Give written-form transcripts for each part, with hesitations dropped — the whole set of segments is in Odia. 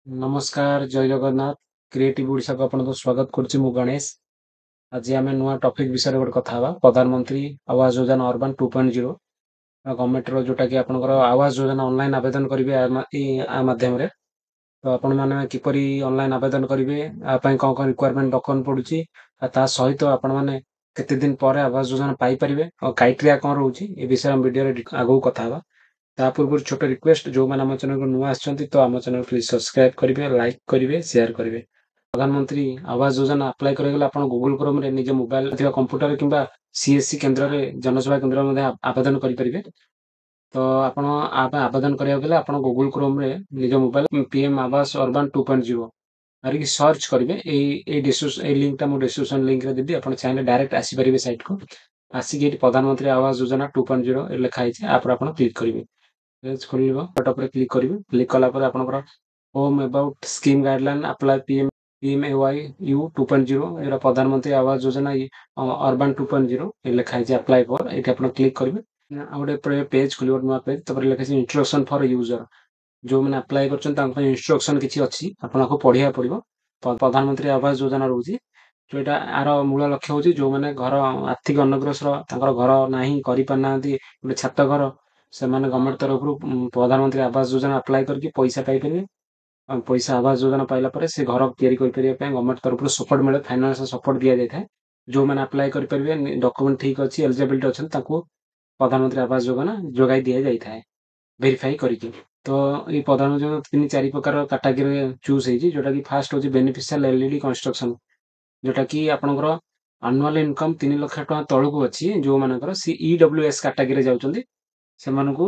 नमस्कार जय जगन्नाथ क्रिएटिव ओडिशा को आपन स्वागत करछि मु गणेश। आज आम नुआ टॉपिक विषय गोटे कथा हवा प्रधानमंत्री आवास योजना अर्बन 2.0 गवर्नमेंट रो जोटा कि आपनकर आवास योजना ऑनलाइन आवेदन करिवे आ माध्यम रे तो आपण माने किपरि ऑनलाइन आवेदन करिवे आ पई कोन रिक्वायरमेंट डॉक्यूमेंट पडुछि आ ता सहित आपण माने केते दिन पर आवास योजना पाई परिवे और क्राइटेरिया कोन रहउछि ए विषय हम वीडियो रे आगु कथा हवा। ता पूर्व छोट रिक्वेस्ट जो मैंने आम चैनल को नुआ आछंती तो आम चैनल प्लीज सब्सक्राइब करेंगे लाइक करेंगे शेयर करेंगे। प्रधानमंत्री आवास योजना अप्लाई करगले आप गूगल क्रोम रे निज मोबाइल अथवा कंप्यूटर किंबा सीएससी केंद्र रे जनसेवा केंद्र में आवेदन करेंगे। तो आपण आवेदन करिया गेले आपण गूगल क्रोम रे निज मोबाइल पीएम आवास अर्बन 2.0 मारिक सर्च करेंगे ए लिंक टा मो डिस्क्रिप्शन लिंक रे देबी आपण चाहे डायरेक्ट आसी परिबे साइट को आसिक प्रधानमंत्री आवास योजना 2.0 लिखा है आप क्लिक करेंगे। पेज खोलिबो ऊपर क्लिक करिवे क्लिक कला पर आपनकर home about scheme guideline apply PMAY you 2.0 era प्रधानमंत्री आवास योजना अर्बन 2.0 ए लिखा है अप्लाई फॉर एठी आपन क्लिक करिवे आ गोटे पेज खोलिबो नुआ पेज तपर लिखा है इंस्ट्रक्शन फॉर यूजर जो मैंने अप्लाई करछन तांको इंस्ट्रक्शन किछि अछि आपनको पढिया पड़िबो। प्रधानमंत्री आवास योजना रहउछि जो एटा आर मूल लक्ष्य होछि जो माने घर आर्थिक अनग्रसर तांकर घर नाही करि पनांती गोटे छात घर से माने गवर्नमेंट तरफ प्रधानमंत्री आवास योजना अप्लाई करके पैसा पाई परिवे पैसा आवास योजना पाइला परे से घर तैयारी करि परिया पे गवर्नमेंट तरफ सपोर्ट मिले फाइनेंस सपोर्ट दिया जाय थाए जो माने अप्लाई करि परिवे डॉक्यूमेंट ठीक अछि एलिजिबिलिटी अछि ताको प्रधानमंत्री आवास योजना जोगाई दिया जाय थाए वेरीफाई करके। तो ये प्रधानमंत्री तीन चार प्रकार कैटेगरी चूज होइछि जोटा कि फास्ट होछि बेनिफिशियल एलईडी कंस्ट्रक्शन जोटा कि आपनकर एनुअल इनकम 3 लाख टका तळकु अछि जो मानकर सी ईडब्ल्यूएस कैटेगरी जाउचंदी सेमानकु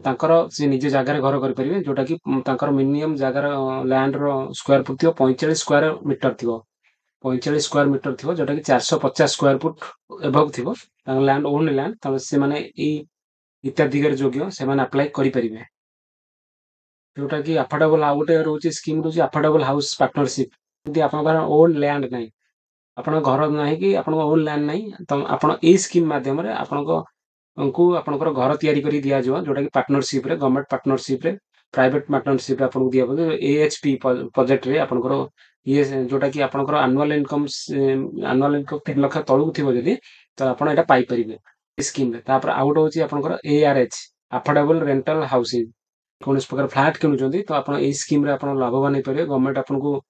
तांकर से निज जागार घर कर परिवे जोटा कि तांकर मिनिमम जागार लैंड रो स्क्वायर फुट थियो 45 स्क्वायर मीटर थियो 45 स्क्वायर मीटर थियो जोटा कि 450 स्क्वायर फुट एबव थियो तांकर लैंड ओन लैंड त से माने ई हिताधिकारी योग्य से माने अप्लाई करि परिवे जोटा कि अफोर्डेबल आ गोटे रहउछि स्कीम रहउछि अफोर्डेबल हाउस पार्टनरशिप यदि आपनकर ओन लैंड नै आपण घर नाही कि आपण ओन लैंड नै त आपण ए स्कीम माध्यम रे आपनको को आपनकर घर तैयारी करी दिया जो जोटा कि पार्टनरशिप रे गवर्नमेंट पार्टनरशिप रे प्राइवेट पार्टनरशिप आपन दिया बोले एएचपी प्रोजेक्ट रे आपनकर ये जोटा कि आपनकर एनुअल इनकम 3 लाख तळु थिबो जदी त आपण एटा पाई परिबे स्कीम रे तापर आउट होची आपनकर एआरएच अफोर्डेबल रेंटल हाउसिंग कोन प्रकार फ्लैट किनुचंदी तो आपण ए स्कीम रे आपण लाभवान हे परिबे गवर्नमेंट आपन को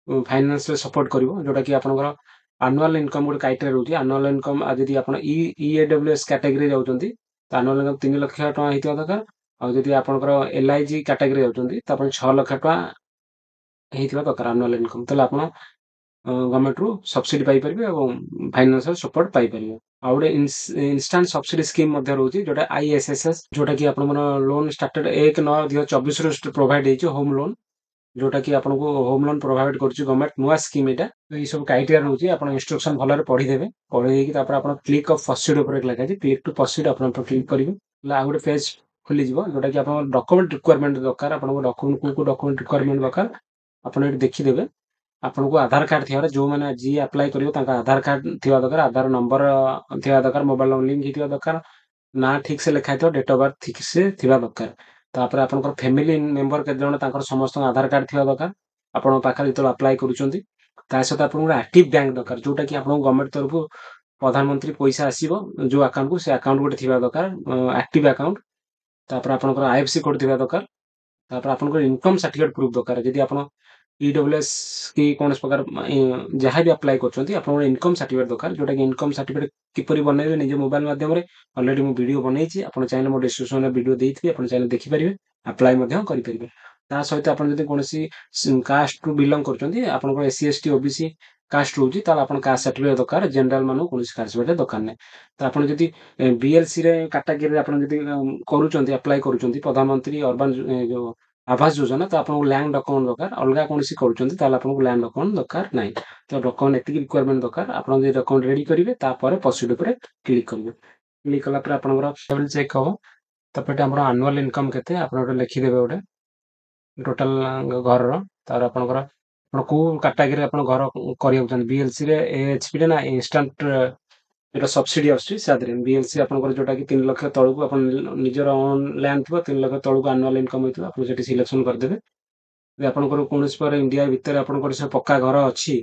फाइनेंस रे सपोर्ट करिवो जोटा कि आपनकर एनुअल इनकम गोटे क्राइटेरिया रहउछि एनुअल इनकम आ जदी आपण ईएडब्ल्यूएस कैटेगरी जाउचंदी त एनुअल इनकम 3 लाख टका हेतिवा दरकार आ जदी आपनकर एलआईजी कैटेगरी जाउचंदी त आपण 6 लाख टका हेतिवा दरकार एनुअल इनकम तले आपण गवर्नमेंट रू सब्सिडी पाई परिबे एवं फाइनेंशियल सपोर्ट पाई परिबे आ गोटे इंस्टेंट सब्सिडी स्कीम मध्ये रहउछि जोटा आईएसएसएस जोटा कि आपण मन लोन स्टार्टेड 1/9/2024 रू प्रोवाइड हेछि होम लोन जोटा कि आपन को होम लोन प्रोवाइड करछि गवर्नमेंट नुआ स्कीम एटा तो ये सब क्राइटेरिया रहउछि आपण इंस्ट्रक्शन भलरे पढी देबे पढी कि तापर आपण क्लिक ऑफ प्रोसीड ऊपर क्लिक अछि क्लिक टू प्रोसीड आपण पर क्लिक करिवे ला आ गोटे पेज खुली जिवो जोटा कि आपण डॉक्यूमेंट रिक्वायरमेंट दरकार आपण को डॉक्यूमेंट को डॉक्यूमेंट रिक्वायरमेंट दरकार आपण एट देखि देबे आपण को आधार कार्ड थिया जो माने जी अप्लाई करियो ताका आधार कार्ड थिया दरकार आधार नंबर थिया दरकार मोबाइल नंबर लिंक हिथिया दरकार ना ठीक से लिखा थियो डेट ऑफ बर्थ ठीक से थिया दरकार तापर आपनकर फैमिली मेंबर के जण ताकर समस्त आधार कार्ड थिया दरकार आपण पाखा जतो अप्लाई करूचंदी ता सहित आपण एक्टिव बैंक दरकार जोटा कि आपण गवर्नमेंट तरफ प्रधानमंत्री पैसा आसीबो जो अकाउंट को से अकाउंट गोटे थिया दरकार एक्टिव अकाउंट तापर आपनकर आईएफएससी कोड थिया दरकार तापर आपनकर इनकम सर्टिफिकेट प्रूफ दरकार जदी आपण ईडब्ल्यूएस की कोन प्रकार जहां भी अप्लाई करचंती आपण इनकम सर्टिफिकेट दरकार जोटा कि इनकम सर्टिफिकेट किपरि बनेबे निज मोबाइल माध्यम रे ऑलरेडी मो वीडियो बनैछि आपण चाहे मो डिस्क्रिप्शन रे वीडियो देइथिबे आपण चाहे देखि परिबे अप्लाई मध्य करि परिबे ता सहित आपण जदी कोनसी कास्ट टू बिलोंग करचंती आपण एससी एसटी ओबीसी कास्ट रहउछि ता आपण कास्ट सर्टिफिकेट दरकार जनरल मानु कोनसी कास्ट सर्टिफिकेट दरकार नै त आपण जदी बीएलसी रे कैटेगरी रे आपण जदी करूचंती अप्लाई करूचंती प्रधानमंत्री अर्बन जो आवास योजना तो आपको लैंड डॉक्यूमेंट दरकार अलग कौन सी करूचंती ताले आपको लैंड डॉक्यूमेंट दरकार नै तो डॉक्यूमेंट एतिक रिक्वायरमेंट दरकार आपण जे डॉक्यूमेंट रेडी करिवे तापर प्रोसीड ऊपर क्लिक करिवे क्लिक कला पर आपनकर लेवल चेक हो तपटे हमर एनुअल इनकम केते आपण लिखि देबे ओटे टोटल घर रो तार आपनकर आपण को कैटेगरी आपण घर करियो चंदी बीएलसी रे एएचपी रे ना इंस्टेंट एटा सब्सिडी आछि सादरे बीएलसी आपनकर जोटा कि 3 लाख तळकु आपण निजर ऑन लैंड थिबो 3 लाख तळकु एनुअल इनकम होइतो आपण जेटी सिलेक्शन कर देबे ଯଦି ଆପଣଙ୍କର କୌଣସି ପ୍ରକାର ଇଣ୍ଡିଆ ଭିତରେ ଆପଣଙ୍କର ସେ ପକ୍କା ଘର ଅଛି,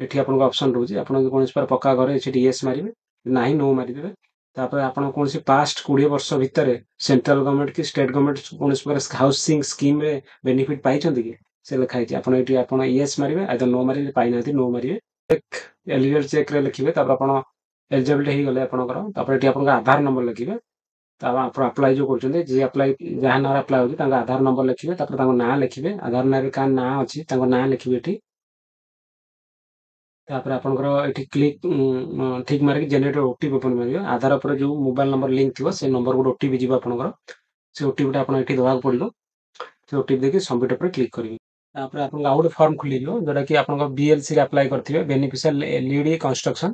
ଏଠି ଆପଣଙ୍କ ଅପସନ୍ ରହୁଛି। ଆପଣ ଯଦି କୌଣସି ପ୍ରକାର ପକ୍କା ଘର ସେଠି ୟେସ୍ ମାରିବେ, ନାହିଁ ନୋ ମାରିଦେବେ। ତାପରେ ଆପଣ କୌଣସି ପାଷ୍ଟ 20 ବର୍ଷ ଭିତରେ ସେଣ୍ଟ୍ରାଲ ଗଭର୍ଣ୍ଣମେଣ୍ଟ କି ଷ୍ଟେଟ୍ ଗଭର୍ଣ୍ଣମେଣ୍ଟ କୌଣସି ପ୍ରକାର ହାଉସିଂ ସ୍କିମ୍ରେ ବେନିଫିଟ୍ ପାଇଛନ୍ତି କି ସେ ଲେଖା ହେଇଛି। ଆପଣ ଏଠି ଆପଣ ୟେସ୍ ମାରିବେ, ଆଇଦର ନୋ ମାରିବେ, ପାଇନାହାନ୍ତି ନୋ ମାରିବେ। ଚେକ୍ ଏଲିଜିବଲ୍ ଚେକ୍ରେ ଲେଖିବେ, ତାପରେ ଆପଣ ଏଲିଜିବିଲିଟି ହେଇଗଲେ ଆପଣଙ୍କର, ତାପରେ ଏଠି ଆପଣଙ୍କ ଆଧାର ନମ୍ବର ଲେଖିବେ। ତାପରେ ଆପଣ ଆପ୍ଲାଏ ଯୋଉ କରୁଛନ୍ତି, ଯିଏ ଆପ୍ଲାଏ ଯାହା ନାଁରେ ଆପ୍ଲାଏ ହେଉଛି ତାଙ୍କ ଆଧାର ନମ୍ବର ଲେଖିବେ, ତାପରେ ତାଙ୍କ ନାଁ ଲେଖିବେ, ଆଧାର ନାଁରେ କାହା ନାଁ ଅଛି ତାଙ୍କ ନାଁ ଲେଖିବେ ଏଠି। ତାପରେ ଆପଣଙ୍କର ଏଠି କ୍ଲିକ୍ ଠିକ୍ ମାରିକି ଜେନେରେଟ୍ ଓଟିପି ଓପନ୍ ମାରିବେ। ଆଧାର ଉପରେ ଯୋଉ ମୋବାଇଲ ନମ୍ବର ଲିଙ୍କ୍ ଥିବ ସେ ନମ୍ବର ଗୋଟେ ଓଟିପି ଯିବ ଆପଣଙ୍କର, ସେ ଓଟିପିଟା ଆପଣ ଏଠି ଦେବାକୁ ପଡ଼ିବ। ସେ ଓଟିପି ଦେଇକି ସବମିଟ୍ ଉପରେ କ୍ଲିକ୍ କରିବେ। ତାପରେ ଆପଣଙ୍କୁ ଆଉ ଗୋଟେ ଫର୍ମ ଖୋଲିଯିବ, ଯୋଉଟା କି ଆପଣଙ୍କ BLCରେ ଆପ୍ଲାଏ କରିଥିବେ, ବେନିଫିସିଆଲ ଲିଡ୍ କନଷ୍ଟ୍ରକ୍ସନ।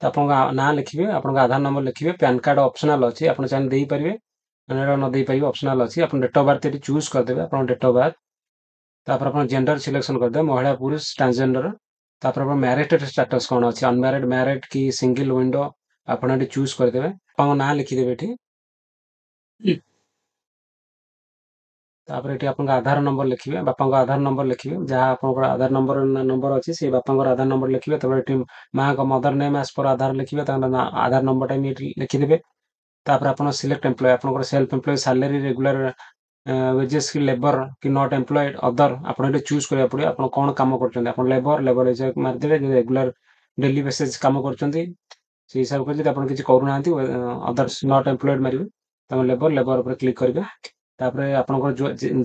ତ ଆପଣଙ୍କ ନାଁ ଲେଖିବେ, ଆପଣଙ୍କ ଆଧାର ନମ୍ବର ଲେଖିବେ, ପ୍ୟାନ୍ କାର୍ଡ ଅପସନାଲ ଅଛି, ଆପଣ ଚାହିଁଲେ ଦେଇପାରିବେ, ନ ଦେଇପାରିବେ, ଅପସନାଲ ଅଛି। ଆପଣ ଡେଟ୍ ଅଫ୍ ବାର୍ଥ ଏଠି ଚୁଜ୍ କରିଦେବେ, ଆପଣଙ୍କ ଡେଟ୍ ଅଫ୍ ବାର୍ଥ। ତାପରେ ଆପଣ ଜେଣ୍ଡର ସିଲେକ୍ସନ କରିଦେବେ, ମହିଳା ପୁରୁଷ ଟ୍ରାନ୍ସଜେଣ୍ଡର। ତାପରେ ଆପଣ ମ୍ୟାରେଜ୍ ଷ୍ଟାଟସ୍ କ'ଣ ଅଛି, ଅନମ୍ୟାରେଡ୍, ମ୍ୟାରେଡ୍ କି ସିଙ୍ଗଲ ୱିଣ୍ଡୋ ଆପଣ ଏଠି ଚୁଜ୍ କରିଦେବେ। ଆପଣଙ୍କ ନାଁ ଲେଖିଦେବେ ଏଠି। ତାପରେ ଏଠି ଆପଣଙ୍କ ଆଧାର ନମ୍ବର ଲେଖିବେ, ବାପାଙ୍କ ଆଧାର ନମ୍ବର ଲେଖିବେ, ଯାହା ଆପଣଙ୍କର ଆଧାର ନମ୍ବର ଅଛି ସେଇ ବାପାଙ୍କର ଆଧାର ନମ୍ବର ଲେଖିବେ। ତାପରେ ଏଠି ମାଙ୍କ ମଦର ନେମ୍ ଆସ୍ ପର ଆଧାର ଲେଖିବେ, ତାଙ୍କ ଆଧାର ନମ୍ବରଟା ବି ଏଠି ଲେଖିଦେବେ। ତାପରେ ଆପଣ ସିଲେକ୍ଟ ଏମ୍ପ୍ଲୟ, ଆପଣଙ୍କର self employ, salary, regular wages କି ଲେବର କି ନଟ୍ ଏମ୍ପ୍ଲଏଡ୍ ଅଦର, ଆପଣ ଏଠି ଚୁଜ୍ କରିବାକୁ ପଡ଼ିବ ଆପଣ କ'ଣ କାମ କରୁଛନ୍ତି। ଆପଣ ଲେବର ମାରିଦେବେ। ଯଦି ରେଗୁଲାର ଡେଲି ବେସିସ୍ କାମ କରୁଛନ୍ତି ସେଇ ହିସାବରେ କରି, ଯଦି ଆପଣ କିଛି କରୁନାହାନ୍ତି ଅଦର୍ସ ନଟ୍ ଏମ୍ପ୍ଲଏଡ୍ ମାରିବେ, ତାଙ୍କ ଲେବର ଉପରେ କ୍ଲିକ୍ କରିବେ। ତାପରେ ଆପଣଙ୍କର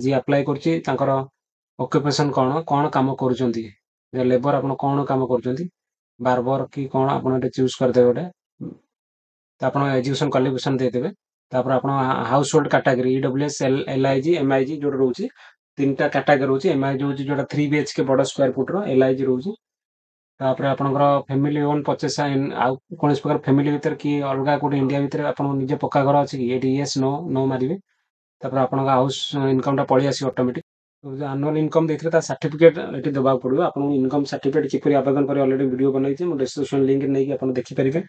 ଯିଏ ଆପ୍ଲାଏ କରୁଛି ତାଙ୍କର ଅକ୍ୟୁପେସନ୍ କ'ଣ କାମ କରୁଛନ୍ତି, ଲେବର ଆପଣ କ'ଣ କାମ କରୁଛନ୍ତି, ବାର୍ବର କି କ'ଣ ଆପଣ ଏଠି ଚୁଜ୍ କରିଦେବେ ଗୋଟେ। ତ ଆପଣ ଏଜୁକେସନ୍ କ୍ୱାଲିଫିକେସନ୍ ଦେଇଦେବେ। ତାପରେ ଆପଣ house hold category EWS, LIG, MIG ଯୋଉଟା ରହୁଛି, 3ଟା କାଟାଗୋରୀ ରହୁଛି। MIG ରହୁଛି ଯୋଉଟା 3 BHK ବଡ଼ ସ୍କୋୟାର ଫୁଟର, LIG ରହୁଛି। ତାପରେ ଆପଣଙ୍କର ଫ୍ୟାମିଲି ଓନ୍ ପର୍ଚେସ୍, ଆଉ କୌଣସି ପ୍ରକାର ଫ୍ୟାମିଲି ଭିତରେ କି ଅଲଗା କୋଉଠି ଇଣ୍ଡିଆ ଭିତରେ ଆପଣଙ୍କ ନିଜ ପକ୍କା ଘର ଅଛି କି, ଏଠି ୟେସ୍ ନୋ ମାରିବେ। ତାପରେ ଆପଣଙ୍କ ହାଉସ୍ ଇନକମ୍ଟା ପଳେଇ ଆସିବ ଅଟୋମେଟିକ୍। ଆନୁଆଲ ଇନକମ୍ ଦେଇଥିଲେ ତା ସାର୍ଟିଫିକେଟ୍ ଏଠି ଦେବାକୁ ପଡ଼ିବ। ଆପଣଙ୍କୁ ଇନକମ୍ ସାର୍ଟିଫିକେଟ୍ କିପରି ଆବେଦନ କରି ଅଲରେଡି ଭିଡ଼ିଓ ବନେଇଛି, ମୁଁ ଡେସ୍କ୍ରିପସନ୍ ଲିଙ୍କ୍ ନେଇକି ଆପଣ ଦେଖିପାରିବେ।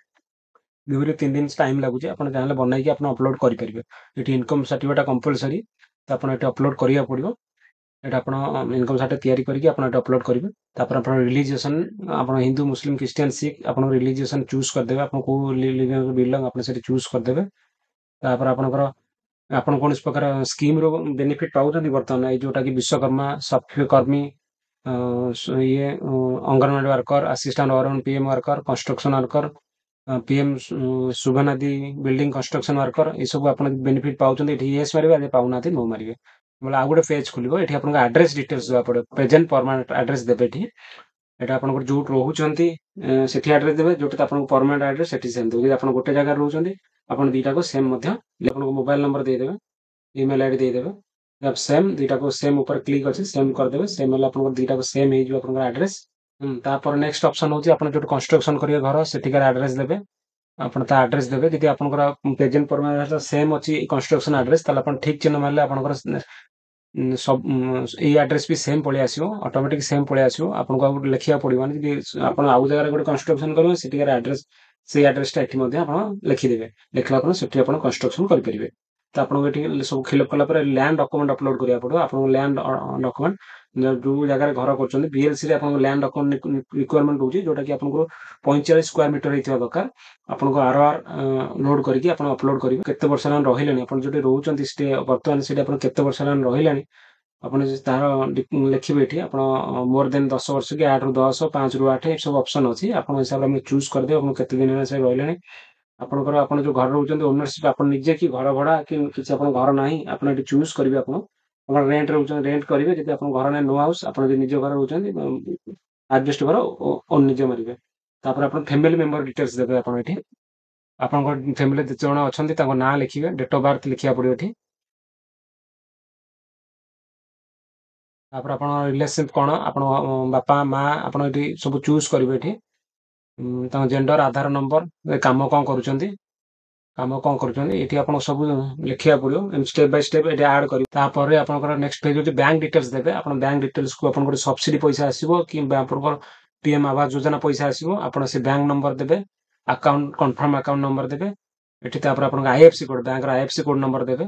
2ରୁ 3 ଦିନ ଟାଇମ୍ ଲାଗୁଛି, ଆପଣ ଚାହିଁଲେ ବନେଇକି ଆପଣ ଅପଲୋଡ଼ କରିପାରିବେ। ଏଠି ଇନକମ୍ ସାର୍ଟିଫିକେଟ୍ କମ୍ପଲସରି, ତ ଆପଣ ଏଠି ଅପଲୋଡ଼ କରିବାକୁ ପଡ଼ିବ। ଏଟା ଆପଣ ଇନକମ୍ ସାର୍ଟିଫିକେଟ୍ ତିଆରି କରିକି ଆପଣ ଏଠି ଅପଲୋଡ଼ କରିବେ। ତାପରେ ଆପଣ ରିଲିଜିଏସନ୍, ଆପଣ ହିନ୍ଦୁ, ମୁସଲିମ୍, ଖ୍ରୀଷ୍ଟିଆନ, ଶିଖ୍, ଆପଣ ରିଲିଜିଏସନ୍ ଚୁଜ୍ କରିଦେବେ, ଆପଣ କୋଉ ରିଲିଜିଅନ୍ ବିଲଙ୍ଗ ଆପଣ ସେଠି ଚୁଜ୍ କରିଦେବେ। ତାପରେ ଆପଣ କୌଣସି ପ୍ରକାର ସ୍କିମ୍ର ବେନିଫିଟ୍ ପାଉଛନ୍ତି ବର୍ତ୍ତମାନ, ଏଇ ଯୋଉଟା କି ବିଶ୍ୱକର୍ମା, ସଫ୍ଟକର୍ମୀ, anganwadi worker, assistant PM worker, construction worker, PM ସୁଭନାଦି ବିଲ୍ଡିଂ କନଷ୍ଟ୍ରକ୍ସନ ୱାର୍କର, ଏସବୁ ଆପଣ ବେନିଫିଟ୍ ପାଉଛନ୍ତି। ଏଠି ୟେସ୍ ମାରିବେ, ଆଜି ପାଉନାହାନ୍ତି ନୋ ମାରିବେ। ବୋଲେ ଆଉ ଗୋଟେ ପେଜ୍ ଖୋଲିବ, ଏଠି ଆପଣଙ୍କ ଆଡ୍ରେସ୍ ଡିଟେଲ୍ସ ଦେବାକୁ ପଡ଼ିବ, ପ୍ରେଜେଣ୍ଟ ପରମାନେଣ୍ଟ ଆଡ୍ରେସ୍ ଦେବେ ଏଠି। ଏଟା ଆପଣଙ୍କର ଯୋଉଠି ରହୁଛନ୍ତି ସେଠି ଆଡ୍ରେସ୍ ଦେବେ, ଯୋଉଠି ଆପଣଙ୍କ ପରମାନେଣ୍ଟ ଆଡ୍ରେସ୍ ସେଠି ସେମ୍ ଦେବେ। ଯଦି ଆପଣ ଗୋଟେ ଜାଗାରେ ରହୁଛନ୍ତି ଆପଣ ଦିଟାକୁ ସେମ୍ ମଧ୍ୟ, ଆପଣଙ୍କ ମୋବାଇଲ ନମ୍ବର ଦେଇଦେବେ, ଇମେଲ୍ ଆଇଡି ଦେଇଦେବେ, ସେମ୍ ଦିଟାକୁ ସେମ୍ ଉପରେ କ୍ଲିକ୍ ଅଛି, ସେମ୍ କରିଦେବେ। ସେମ୍ ହେଲେ ଆପଣଙ୍କର ଦିଟାକୁ ସେମ୍ ହେଇଯିବ ଆପଣଙ୍କର ଆଡ୍ରେସ୍। ତାପରେ ନେକ୍ସଟ ଅପସନ୍ ହେଉଛି ଆପଣ ଯୋଉଠି କନଷ୍ଟ୍ରକ୍ସନ କରିବେ ଘର ସେଠିକାର ଆଡ୍ରେସ୍ ଦେବେ, ଆପଣ ତା ଆଡ୍ରେସ୍ ଦେବେ। ଯଦି ଆପଣଙ୍କର ପ୍ରେଜେଣ୍ଟ ପରମାନେଣ୍ଟ ସେମ୍ ଅଛି କନଷ୍ଟ୍ରକ୍ସନ ଆଡ୍ରେସ୍, ତାହେଲେ ଆପଣ ଠିକ୍ ଚିହ୍ନ ମାରିଲେ ଆପଣଙ୍କର ଏଇ ଆଡ୍ରେସ୍ ବି ସେମ୍ ପଳେଇ ଆସିବ, ଅଟୋମେଟିକ୍ ସେମ୍ ପଳେଇ ଆସିବ। ଆପଣଙ୍କୁ ଆଉ ଲେଖିବାକୁ ପଡ଼ିବନି। ଯଦି ଆପଣ ଆଉ ଜାଗାରେ ଗୋଟେ କନଷ୍ଟ୍ରକ୍ସନ କରିବେ, ସେଠିକାର ଆଡ୍ରେସ୍, ସେଇ ଆଡ୍ରେସ୍ଟା ଏଠି ମଧ୍ୟ ଆପଣ ଲେଖିଦେବେ। ଲେଖିଲା ପରେ ସେଠି ଆପଣ କନଷ୍ଟ୍ରକ୍ସନ କରିପାରିବେ। ତ ଆପଣଙ୍କୁ ଏଠି ସବୁ ଫିଲ୍ଅପ୍ କଲା ପରେ ଲ୍ୟାଣ୍ଡ ଡକୁମେଣ୍ଟ ଅପଲୋଡ଼ କରିବାକୁ ପଡ଼ିବ। ଆପଣଙ୍କ ଲ୍ୟାଣ୍ଡ ଡକୁମେଣ୍ଟ ଯୋଉ ଜାଗାରେ ଘର କରୁଛନ୍ତି, BLCରେ ଆପଣଙ୍କ ଲ୍ୟାଣ୍ଡ ଡକୁମେଣ୍ଟ ରିକ୍ୱାରମେଣ୍ଟ ରହୁଛି, ଯୋଉଟା କି ଆପଣଙ୍କୁ 45 ସ୍କୋୟାର ମିଟର ହେଇଥିବା ଦରକାର। ଆପଣଙ୍କ RR ଲୋଡ୍ କରିକି ଆପଣ ଅପଲୋଡ଼ କରିବେ। କେତେ ବର୍ଷ ହେଲାଣି ରହିଲେଣି, ଆପଣ ଯୋଉଠି ରହୁଛନ୍ତି ବର୍ତ୍ତମାନ ସେଠି ଆପଣ କେତେ ବର୍ଷ ହେଲାଣି ରହିଲେଣି, ଆପଣ ତାର ଲେଖିବେ ଏଠି। ଆପଣ ମୋର ଦେନ୍ 10 ବର୍ଷ କି 8ରୁ 10, 5ରୁ 8, ଏ ସବୁ ଅପସନ୍ ଅଛି। ଆପଣ ହିସାବରେ ଆମେ ଚୁଜ୍ କରିଦେବେ ଆପଣ କେତେ ଦିନ ହେଲା ସେ ରହିଲେଣି। ଆପଣଙ୍କର ଆପଣ ଯୋଉ ଘରେ ରହୁଛନ୍ତି ଓନରସିପ୍ ଆପଣ ନିଜେ କି ଘର ଭଡ଼ା କି କିଛି ଆପଣଙ୍କ ଘର ନାହିଁ, ଆପଣ ଏଠି ଚୁଜ୍ କରିବେ। ଆପଣ ରେଣ୍ଟ ରହୁଛନ୍ତି ରେଣ୍ଟ କରିବେ। ଯଦି ଆପଣଙ୍କ ଘର ନାହିଁ, ନୋ ହାଉସ୍, ଆପଣ ଯଦି ନିଜ ଘରେ ରହୁଛନ୍ତି ଆଜବେଷ୍ଟ ଘର ନିଜେ ମାରିବେ। ତାପରେ ଆପଣ ଫ୍ୟାମିଲି ମେମ୍ବର ଡିଟେଲ୍ସ ଦେବେ। ଆପଣ ଏଠି ଆପଣଙ୍କ ଫ୍ୟାମିଲି ଯେତେ ଜଣ ଅଛନ୍ତି ତାଙ୍କ ନାଁ ଲେଖିବେ, ଡେଟ୍ ଅଫ୍ ବାର୍ଥ ଲେଖିବାକୁ ପଡ଼ିବ ଏଠି। ତାପରେ ଆପଣ ରିଲେସନସିପ୍ କ'ଣ, ଆପଣ ବାପା ମା, ଆପଣ ଏଠି ସବୁ ଚୁଜ୍ କରିବେ ଏଠି। ତାଙ୍କ ଜେଣ୍ଡର, ଆଧାର ନମ୍ବର, କାମ କ'ଣ କରୁଛନ୍ତି ଏଠି ଆପଣ ସବୁ ଲେଖିବାକୁ ପଡ଼ିବ। ଷ୍ଟେପ୍ ବାଇ ଷ୍ଟେପ୍ ଏଠି ଆଡ୍ କରିବେ। ତାପରେ ଆପଣଙ୍କର ନେକ୍ସଟ ପେଜ୍ ହେଉଛି ବ୍ୟାଙ୍କ ଡିଟେଲ୍ସ ଦେବେ। ଆପଣ ବ୍ୟାଙ୍କ ଡିଟେଲ୍ସକୁ ଆପଣଙ୍କର ସବସିଡି ପଇସା ଆସିବ କିମ୍ବା ଆପଣଙ୍କର PM ଆବାସ ଯୋଜନା ପଇସା ଆସିବ, ଆପଣ ସେ ବ୍ୟାଙ୍କ ନମ୍ବର ଦେବେ, ଆକାଉଣ୍ଟ କନଫର୍ମ ଆକାଉଣ୍ଟ ନମ୍ବର ଦେବେ ଏଠି। ତାପରେ ଆପଣଙ୍କ IFSC କୋଡ୍, ବ୍ୟାଙ୍କର IFSC କୋଡ୍ ନମ୍ବର ଦେବେ।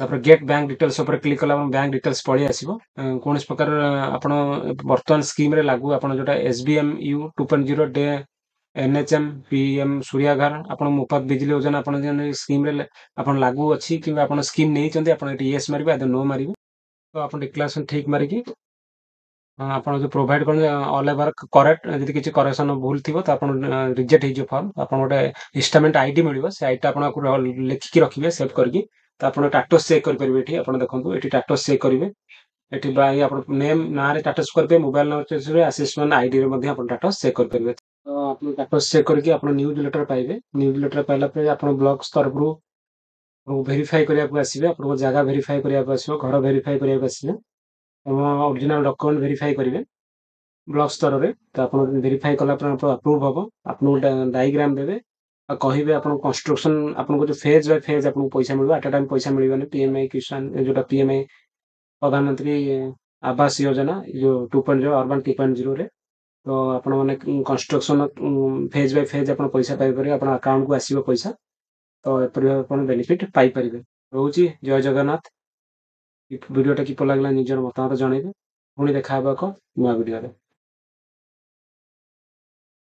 ତାପରେ ଗେଟ୍ ବ୍ୟାଙ୍କ ଡିଟେଲ୍ସ ଉପରେ କ୍ଲିକ୍ କଲେ ଆପଣ ବ୍ୟାଙ୍କ ଡିଟେଲ୍ସ ପଳେଇ ଆସିବ। କୌଣସି ପ୍ରକାର ଆପଣ ବର୍ତ୍ତମାନ ସ୍କିମରେ ଲାଗୁ ଆପଣ ଯୋଉଟା SBMU 2.0 ଡେ NHM PM ସୂର୍ୟାଘର ଆପଣ ମୁଫତ ବିଜଲି ଯୋଜନା ଆପଣ ସ୍କିମରେ ଆପଣ ଲାଗୁ ଅଛି କିମ୍ବା ଆପଣ ସ୍କିମ୍ ନେଇଛନ୍ତି ଆପଣ ଏଠି ୟେସ୍ ମାରିବେ ଆଦର नो ମାରିବେ। ତ ଆପଣ ଡିକ୍ଲାରେସନ ଠିକ ମାରିକି ଆପଣ ଯୋଉ ପ୍ରୋଭାଇଡ କରନ୍ତି ଅଲ୍ ଏଭର କରେକ୍ଟ, ଯଦି କିଛି କରେକ୍ସନ ଭୁଲ ଥିବ ତ ଆପଣ ରିଜେକ୍ଟ ହେଇଯିବ ଫର୍ମ। ଆପଣ ଗୋଟେ ଇନଷ୍ଟାଲମେଣ୍ଟ ଆଇଡି ମିଳିବ, ସେ ଆଇଡିଟା ଆପଣ ଲେଖିକି ରଖିବେ ସେଭ୍ କରିକି। ତ ଆପଣ ଟାଟସ୍ ଚେକ୍ କରିପାରିବେ ଏଠି। ଆପଣ ଦେଖନ୍ତୁ ଏଠି ଟାଟସ୍ ଚେକ୍ କରିବେ। ଏଠି ବାଇ ଆପଣ ନେମ୍ ନାଁରେ ଟାଟସ୍ କରିପାରିବେ, ମୋବାଇଲ ନମ୍ବର ଆସିଷ୍ଟେଣ୍ଟ ଆଇଡିରେ ମଧ୍ୟ ଆପଣ ଟାଟସ୍ ଚେକ୍ କରିପାରିବେ। ତ ଆପଣ ଟାଟସ୍ ଚେକ୍ କରିକି ଆପଣ ନ୍ୟୁଜ ଲେଟର ପାଇବେ। ନ୍ୟୁଜ ଲେଟର ପାଇଲା ପରେ ଆପଣ ବ୍ଲକ ତରଫରୁ ଭେରିଫାଇ କରିବାକୁ ଆସିବେ। ଆପଣଙ୍କ ଜାଗା ଭେରିଫାଇ କରିବାକୁ ଆସିବ, ଘର ଭେରିଫାଇ କରିବାକୁ ଆସିବେ, ଏବଂ ଅରିଜିନାଲ ଡକ୍ୟୁମେଣ୍ଟ ଭେରିଫାଇ କରିବେ ବ୍ଲକ ସ୍ତରରେ। ତ ଆପଣ ଭେରିଫାଇ କଲା ପରେ ଆପ୍ରୁଭ ହବ। ଆପଣଙ୍କୁ ଡାଇଗ୍ରାମ ଦେବେ ଆଉ କହିବେ ଆପଣଙ୍କୁ କନଷ୍ଟ୍ରକ୍ସନ ଆପଣଙ୍କୁ ଯୋଉ ଫେଜ୍ ବାଇ ଫେଜ୍ ଆପଣଙ୍କୁ ପଇସା ମିଳିବ। ଆଟ୍ ଏ ଟାଇମ୍ ପଇସା ମିଳିବନି। PMI କିଷାନ ଯୋଉଟା PMI ପ୍ରଧାନମନ୍ତ୍ରୀ ଆବାସ ଯୋଜନା ଯୋଉ 2.0 ଅର୍ବାନ 2.0 ରେ ତ ଆପଣ ମାନେ କନଷ୍ଟ୍ରକ୍ସନ ଫେଜ୍ ବାଇ ଫେଜ୍ ଆପଣ ପଇସା ପାଇପାରିବେ, ଆପଣ ଆକାଉଣ୍ଟକୁ ଆସିବ ପଇସା। ତ ଏପରି ଭାବେ ଆପଣ ବେନିଫିଟ ପାଇପାରିବେ। ରହୁଛି, ଜୟ ଜଗନ୍ନାଥ। ଭିଡ଼ିଓଟା କିପରି ଲାଗିଲା ନିଜର ମତାମତ ଜଣେଇବେ। ପୁଣି ଦେଖା ହେବ ଏକ ନୂଆ ଭିଡ଼ିଓରେ।